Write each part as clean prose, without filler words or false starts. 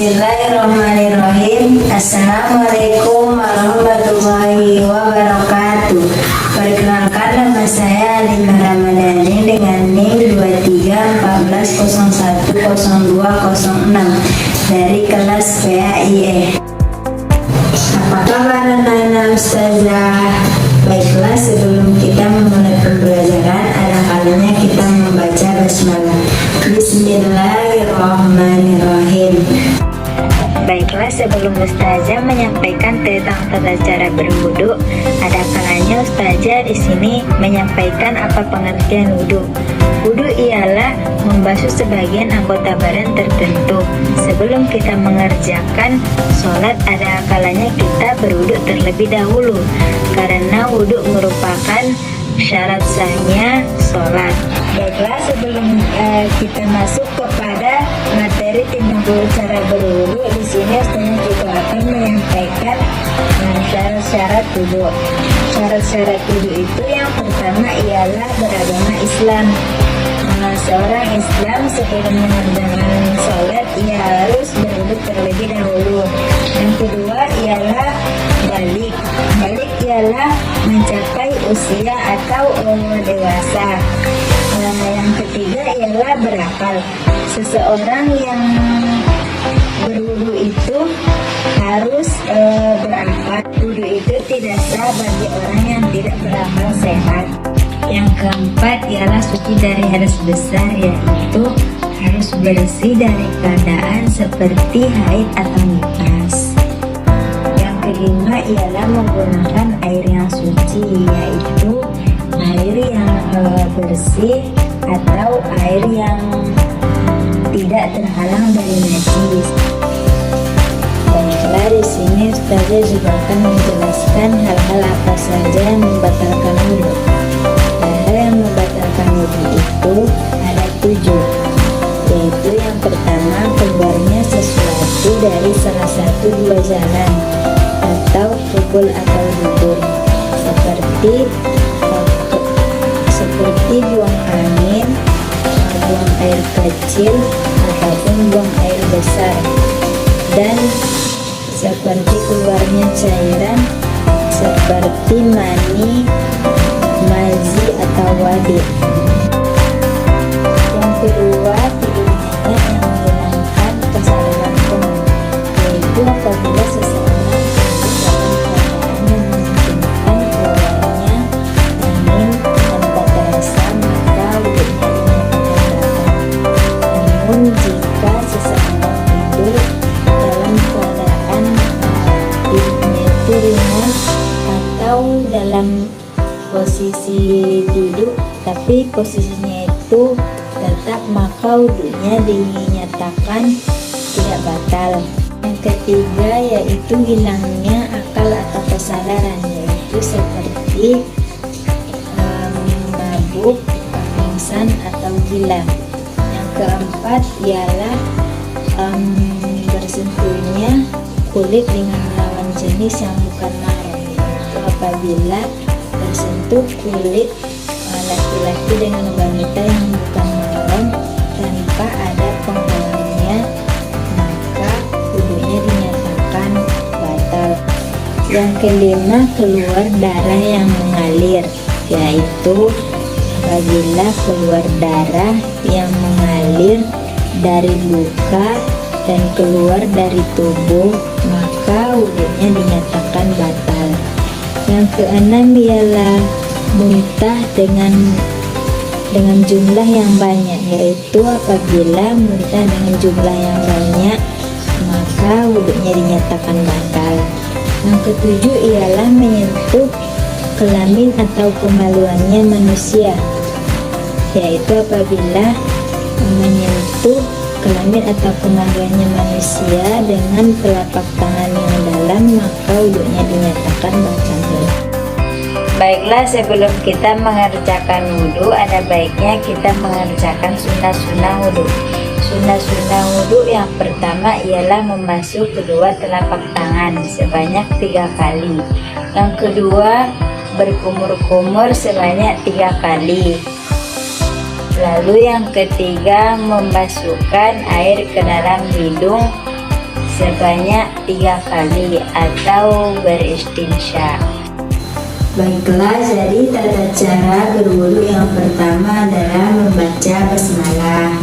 Bismillahirrahmanirrahim. Assalamualaikum warahmatullahi wabarakatuh. Perkenalkan, nama saya Alima Ramadhani dengan NIM 2314010206 dari kelas PAIE. Apa kabar anak-anak ustazah? Baiklah, sebelum kita memulai pembelajaran, ada kalanya kita membaca basmalah. Bismillahirrahmanirrahim. Baiklah, sebelum ustazah menyampaikan tentang tata cara berwudu, ada kalanya ustazah di sini menyampaikan apa pengertian wudu. Wudu ialah membasuh sebagian anggota badan tertentu. Sebelum kita mengerjakan sholat, ada kalanya kita berwudu terlebih dahulu, karena wudu merupakan syarat sahnya sholat. Baiklah, sebelum kita masuk kepada materi tentang cara berwudu, di sini ustazah juga akan menyampaikan syarat-syarat wudu. Syarat-syarat wudu itu yang pertama ialah beragama Islam. Seorang Islam sebelum mengerjakan sholat, ia harus berwudu terlebih dahulu. Yang kedua ialah balik. Balik ialah mencapai usia atau dewasa. Yang ketiga ialah berakal. Seseorang yang berwudu itu harus berakal. Wudu itu tidak sah bagi orang yang tidak berakal sehat. Yang keempat ialah suci dari hadas besar, yaitu harus bersih dari keadaan seperti haid atau nifas. Yang kelima ialah menggunakan air yang suci, yaitu air yang bersih atau air yang tidak terhalang dari najis. Baiklah, di sini ustazah juga akan menjelaskan hal-hal apa saja yang membatalkan wudu. Hal yang membatalkan wudu itu ada 7, yaitu yang pertama, keluarnya sesuatu dari salah satu dua jalan atau kubul atau dubur, seperti buang angin, buang air kecil ataupun buang air besar, dan seperti keluarnya cairan seperti mani, mazi atau wadi. Yang kedua, tidurnya yang menghilangkan kesadaran penuh, yaitu apabila seseorang dalam keadaan yang memungkinkan keluarnya angin tanpa terasa, maka wudhunya dinyatakan batal. Namun jika seseorang tidur dalam keadaan tidurnya itu ringan atau dalam posisi duduk tapi posisinya itu tetap, maka wudhunya dinyatakan tidak batal. Yang ketiga yaitu hilangnya akal atau kesadaran, yaitu seperti mabuk, pingsan atau gila. Yang keempat ialah bersentuhnya kulit dengan lawan jenis yang bukan mahram, yaitu apabila bersentuh kulit laki-laki dengan wanita yang bukan mahram tanpa ada penghalangnya, maka wudhunya dinyatakan batal. Yang kelima, keluar darah yang mengalir, yaitu apabila keluar darah yang mengalir dari luka dan keluar dari tubuh, maka wudhunya dinyatakan batal. Yang keenam ialah muntah dengan jumlah yang banyak, yaitu apabila muntah dengan jumlah yang banyak, maka wudhunya dinyatakan batal. Yang ketujuh ialah menyentuh kelamin atau kemaluannya manusia, yaitu apabila menyentuh kelamin atau kemaluannya manusia dengan telapak tangan yang dalam, maka wudhunya dinyatakan batal. Baiklah, sebelum kita mengerjakan wudu, ada baiknya kita mengerjakan sunnah-sunnah wudu. Sunnah-sunnah wudu yang pertama ialah membasuh kedua telapak tangan sebanyak 3 kali. Yang kedua, berkumur-kumur sebanyak 3 kali. Lalu yang ketiga, membasuhkan air ke dalam hidung sebanyak 3 kali atau beristinsya. Baiklah, jadi tata cara berwudu yang pertama adalah membaca basmalah.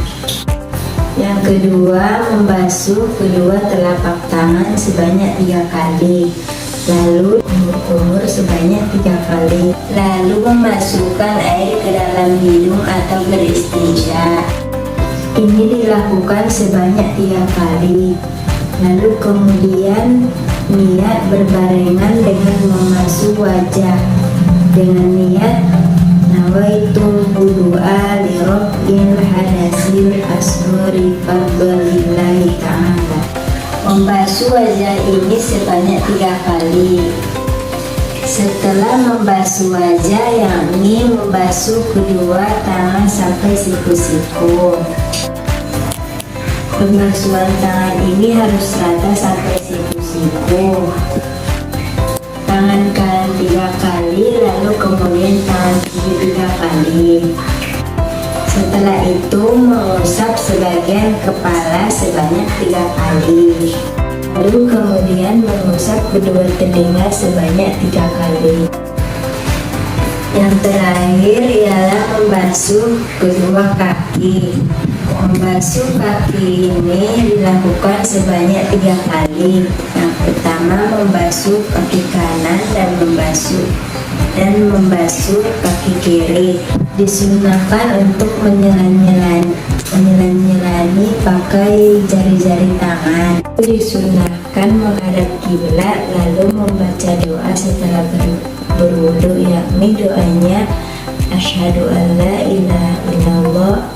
Yang kedua, membasuh kedua telapak tangan sebanyak 3 kali. Lalu kumur-kumur sebanyak 3 kali. Lalu memasukkan air ke dalam hidung atau beristinsya. Ini dilakukan sebanyak 3 kali. Lalu kemudian niat berbarengan dengan membasuh wajah dengan niat nawaitu wudu'a li rabbil hadasil asghari fadlillahi ta'ala. Membasuh wajah ini sebanyak 3 kali. Setelah membasuh wajah, yakni membasuh kedua tangan sampai siku-siku. Pembasuhan tangan ini harus rata sampai siku-siku. Tangan kanan 3 kali, lalu kemudian tangan kiri 3 kali. Setelah itu mengusap sebagian kepala sebanyak 3 kali. Lalu kemudian mengusap kedua telinga sebanyak 3 kali. Yang terakhir ialah membasuh kedua kaki. Membasuh kaki ini dilakukan sebanyak 3 kali. Yang pertama membasuh kaki kanan dan membasuh kaki kiri. Disunahkan untuk menyelani pakai jari-jari tangan. Disunahkan menghadap kiblat lalu membaca doa setelah berwudu, yakni doanya asyhadu an la ilaha illallah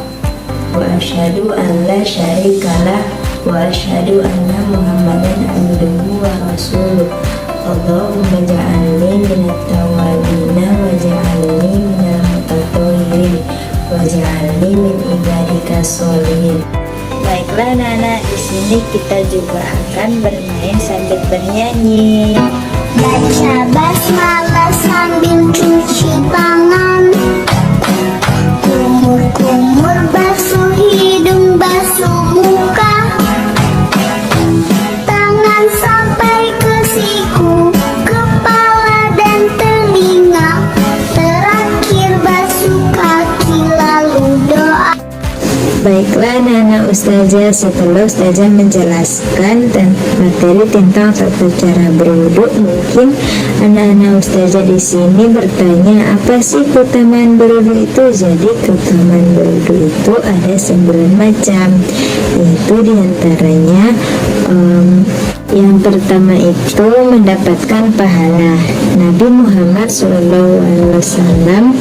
wa asyhadu an la syarikalah wa asyhadu anna muhammadan abduhu wa rasuluh. Allahumma ja'alni minat tawabina wa ja'alni minal mutatahhirin wa ja'alni min ibadika sholihin. Baiklah anak-anak, di sini kita juga akan bermain sambil bernyanyi. Baca basmalah sambil cuci tangan. Kumur-kumur basuh hidung, basuh muka. Tangan sampai ke siku, kepala dan telinga. Terakhir basuh kaki lalu doa. Baiklah anak-anak Ustazah, setelah Ustazah menjelaskan materi tentang tata cara berwudu, mungkin anak-anak Ustazah di sini bertanya, apa sih keutamaan berwudu itu? Jadi keutamaan berwudu itu ada 9 macam, yaitu diantaranya yang pertama itu mendapatkan pahala. Nabi Muhammad SAW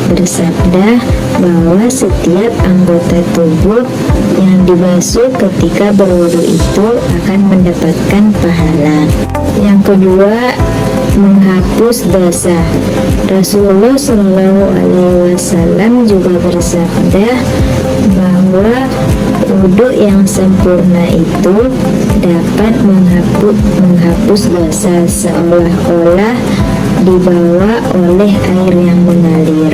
bersabda bahwa setiap anggota tubuh yang dibasuh ketika berwudu itu akan mendapatkan pahala. Yang kedua, menghapus dosa. Rasulullah SAW juga bersabda bahwa wudu yang sempurna itu dapat menghapus dosa seolah-olah dibawa oleh air yang mengalir.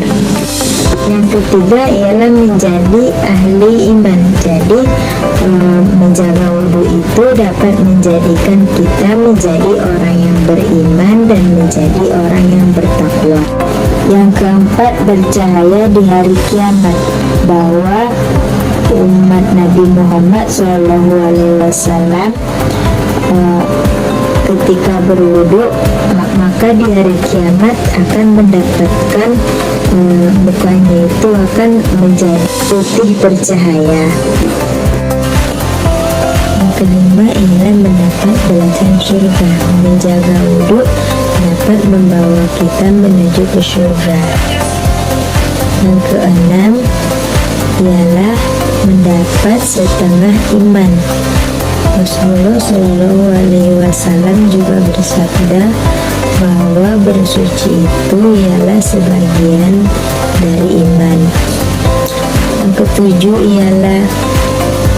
Yang ketiga ialah menjadi ahli iman. Jadi menjaga wudu itu dapat menjadikan kita menjadi orang yang beriman dan menjadi orang yang bertakwa. Yang keempat, bercahaya di hari kiamat, bahwa umat Nabi Muhammad SAW ketika berwudu, maka di hari kiamat akan mendapatkan mukanya itu akan menjadi putih bercahaya. Yang kelima ialah mendapat balasan surga. Menjaga wudu dapat membawa kita menuju ke surga. Yang keenam ialah mendapat setengah iman. Rasulullah SAW juga bersabda bahwa bersuci itu ialah sebagian dari iman. Yang ketujuh ialah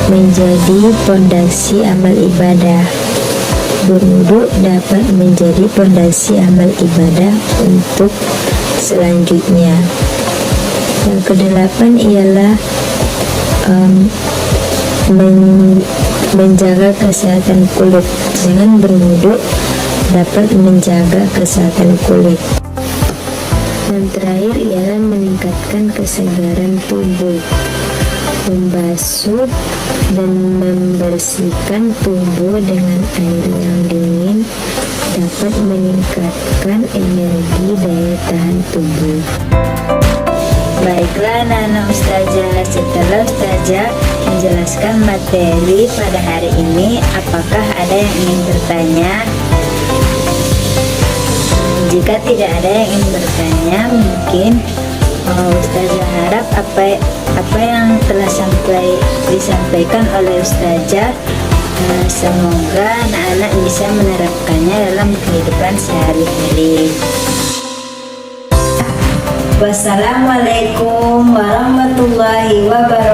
menjadi pondasi amal ibadah. Berwudu dapat menjadi pondasi amal ibadah untuk selanjutnya. Yang kedelapan ialah menjaga kesehatan kulit. Dengan berwudu dapat menjaga kesehatan kulit. Dan terakhir ialah meningkatkan kesegaran tubuh. Membasuh dan membersihkan tubuh dengan air yang dingin dapat meningkatkan energi daya tahan tubuh. Baiklah anak-anak ustazah, setelah ustazah menjelaskan materi pada hari ini, apakah ada yang ingin bertanya? Jika tidak ada yang ingin bertanya, mungkin ustazah harap apa yang telah disampaikan oleh ustazah, semoga anak-anak bisa menerapkannya dalam kehidupan sehari-hari. Wassalamualaikum warahmatullahi wabarakatuh.